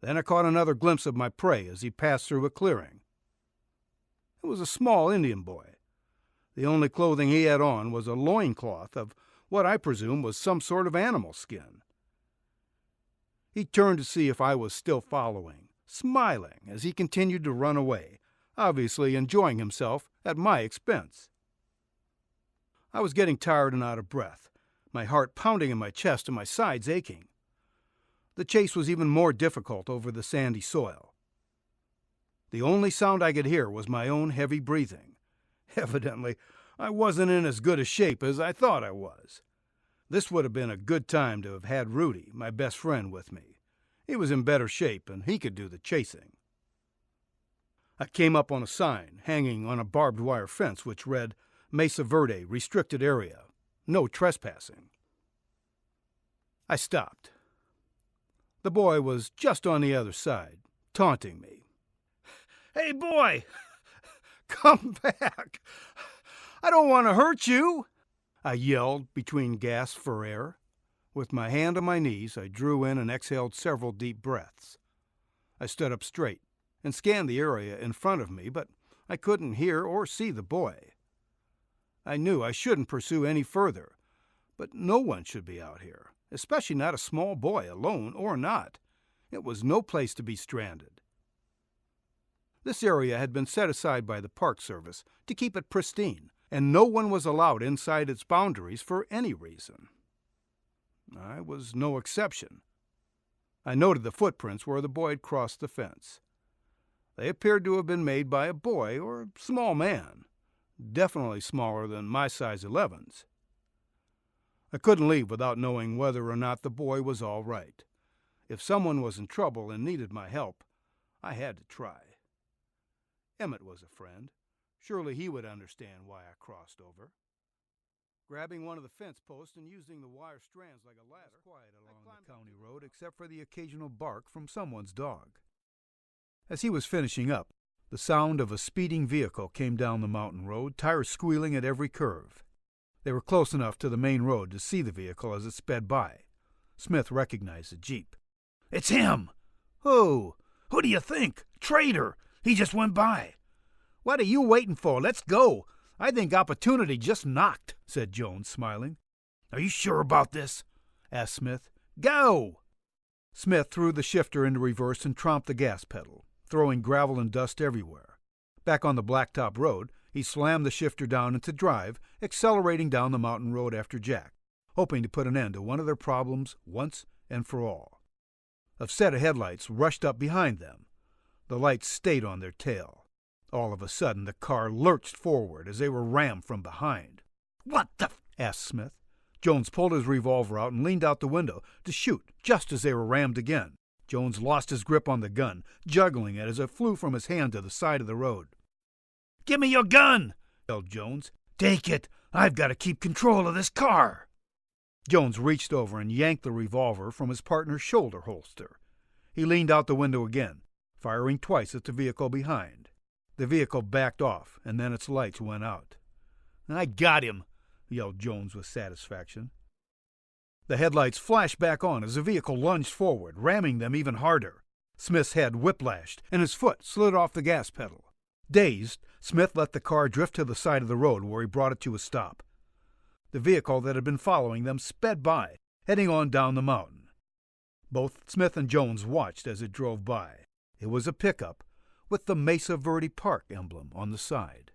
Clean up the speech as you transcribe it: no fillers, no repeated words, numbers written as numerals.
Then I caught another glimpse of my prey as he passed through a clearing. It was a small Indian boy. The only clothing he had on was a loincloth of what I presume was some sort of animal skin. He turned to see if I was still following, smiling as he continued to run away, obviously enjoying himself at my expense. I was getting tired and out of breath, my heart pounding in my chest and my sides aching. The chase was even more difficult over the sandy soil. The only sound I could hear was my own heavy breathing. Evidently, I wasn't in as good a shape as I thought I was. This would have been a good time to have had Rudy, my best friend, with me. He was in better shape, and he could do the chasing. I came up on a sign hanging on a barbed wire fence which read, Mesa Verde, restricted area, no trespassing. I stopped. The boy was just on the other side, taunting me. "Hey, boy, come back. I don't want to hurt you," I yelled between gasps for air. With my hand on my knees, I drew in and exhaled several deep breaths. I stood up straight and scanned the area in front of me, but I couldn't hear or see the boy. I knew I shouldn't pursue any further, but no one should be out here, especially not a small boy, alone or not. It was no place to be stranded. This area had been set aside by the Park Service to keep it pristine, and no one was allowed inside its boundaries for any reason. I was no exception. I noted the footprints where the boy had crossed the fence. They appeared to have been made by a boy or small man, definitely smaller than my size 11s. I couldn't leave without knowing whether or not the boy was all right. If someone was in trouble and needed my help, I had to try. Emmett was a friend. Surely he would understand why I crossed over. Grabbing one of the fence posts and using the wire strands like a ladder, quiet along the county road except for the occasional bark from someone's dog. As he was finishing up, the sound of a speeding vehicle came down the mountain road, tires squealing at every curve. They were close enough to the main road to see the vehicle as it sped by. Smith recognized the Jeep. "It's him!" "Who? Who do you think? Traitor! He just went by." "What are you waiting for? Let's go. I think opportunity just knocked," said Jones, smiling. "Are you sure about this?" asked Smith. "Go!" Smith threw the shifter into reverse and tromped the gas pedal, throwing gravel and dust everywhere. Back on the blacktop road, he slammed the shifter down into drive, accelerating down the mountain road after Jack, hoping to put an end to one of their problems once and for all. A set of headlights rushed up behind them. The lights stayed on their tail. All of a sudden, the car lurched forward as they were rammed from behind. "What the f—" asked Smith. Jones pulled his revolver out and leaned out the window to shoot just as they were rammed again. Jones lost his grip on the gun, juggling it as it flew from his hand to the side of the road. "Give me your gun!" yelled Jones. "Take it! I've got to keep control of this car!" Jones reached over and yanked the revolver from his partner's shoulder holster. He leaned out the window again, firing twice at the vehicle behind. The vehicle backed off, and then its lights went out. "I got him!" yelled Jones with satisfaction. The headlights flashed back on as the vehicle lunged forward, ramming them even harder. Smith's head whiplashed, and his foot slid off the gas pedal. Dazed, Smith let the car drift to the side of the road where he brought it to a stop. The vehicle that had been following them sped by, heading on down the mountain. Both Smith and Jones watched as it drove by. It was a pickup with the Mesa Verde Park emblem on the side.